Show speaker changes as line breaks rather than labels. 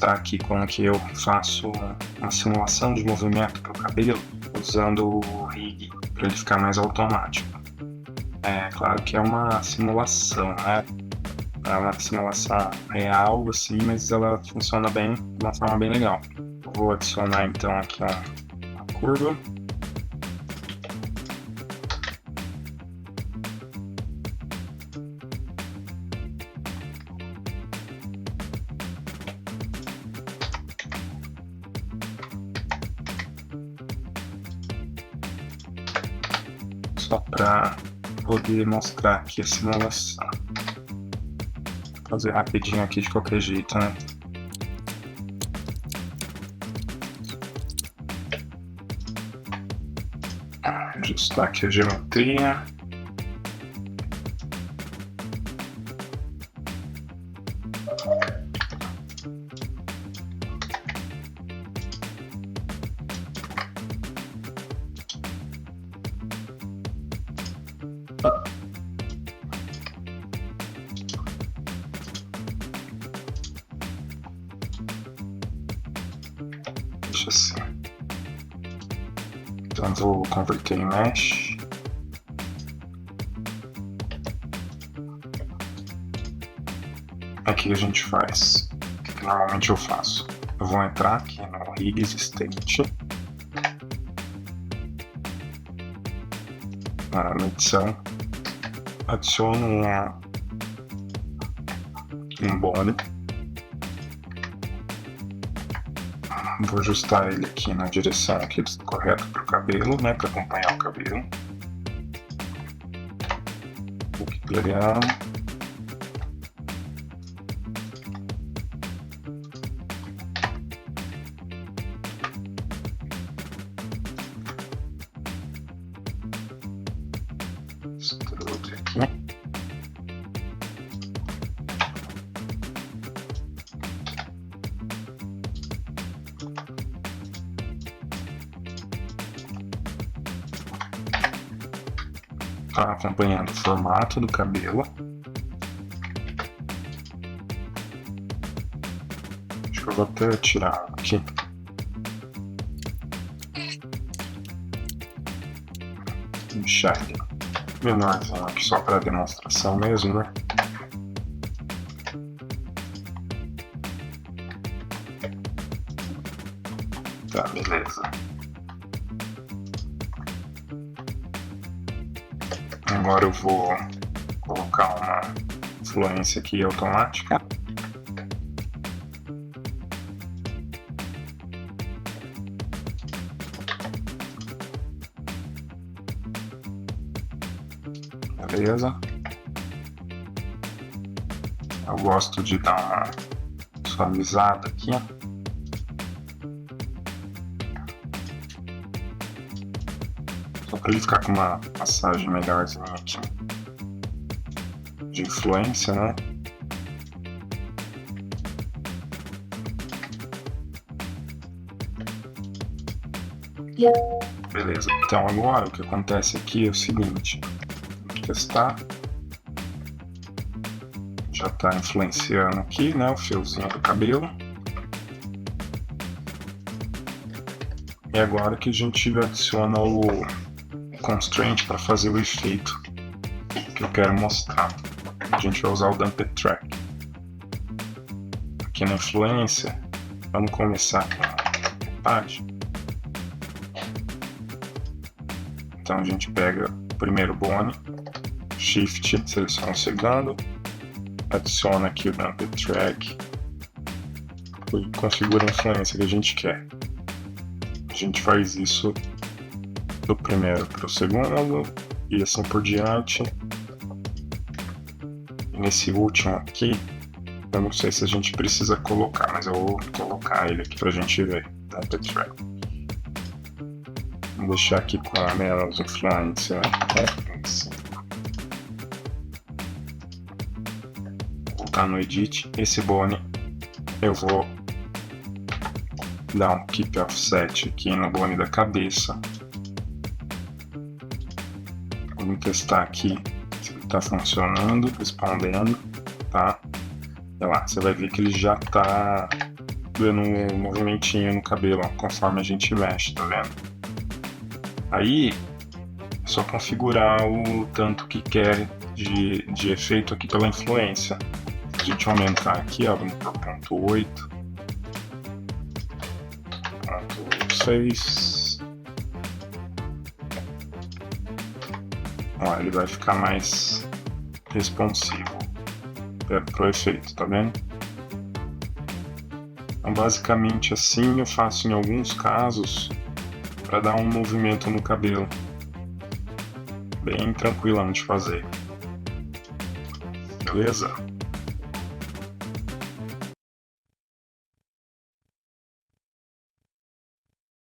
mostrar aqui como que eu faço uma simulação de movimento para o cabelo usando o rig para ele ficar mais automático. É claro que é uma simulação, né? É uma simulação real, assim, mas ela funciona bem, de uma forma bem legal. Vou adicionar então aqui a curva. Só para poder mostrar aqui a simulação. Vou fazer rapidinho aqui de qualquer jeito, né? Ajustar aqui a geometria. Deixa assim. Então vou converter em mesh. Aqui a gente faz o que normalmente eu faço. Eu vou entrar aqui no rig existente, na edição, adiciono um bone. Vou ajustar ele aqui na direção aqui correta para o cabelo, né, para acompanhar o cabelo. Legal. Extrude aqui. Tá acompanhando o formato do cabelo. Acho que eu vou até tirar aqui. Deixar ele menorzinho aqui só para demonstração mesmo, né? Tá, beleza. Agora eu vou colocar uma influência aqui automática. Beleza. Eu gosto de dar uma suavizada aqui. Só para ele ficar com uma passagem melhorzinha aqui de influência, né? Beleza. Então agora o que acontece aqui é o seguinte. Testar. Já está influenciando aqui, né, o fiozinho do cabelo. E agora que a gente adiciona o constraint para fazer o efeito que eu quero mostrar. A gente vai usar o Dumped Track. Aqui na influência, vamos começar com a metade. Então a gente pega o primeiro bone, Shift, seleciona o segundo, adiciona aqui o Dumped Track e configura a influência que a gente quer. A gente faz isso do primeiro para o segundo e assim por diante. E nesse último aqui, eu não sei se a gente precisa colocar, mas eu vou colocar ele aqui para a gente ver. Dumped Track. Vou deixar aqui com a menos influência. No edit, esse bone eu vou dar um keep offset aqui no bone da cabeça. Vamos testar aqui se ele está funcionando, respondendo, tá? Olha lá, você vai ver que ele já está dando um movimentinho no cabelo, ó, conforme a gente mexe, tá vendo? Aí é só configurar o tanto que quer de efeito aqui pela influência. A gente aumentar aqui, ó, vamos para 0.8, 0.6. Ó, ele vai ficar mais responsivo pro efeito, tá vendo? Então, basicamente assim eu faço em alguns casos para dar um movimento no cabelo. Bem tranquilão de fazer. Beleza?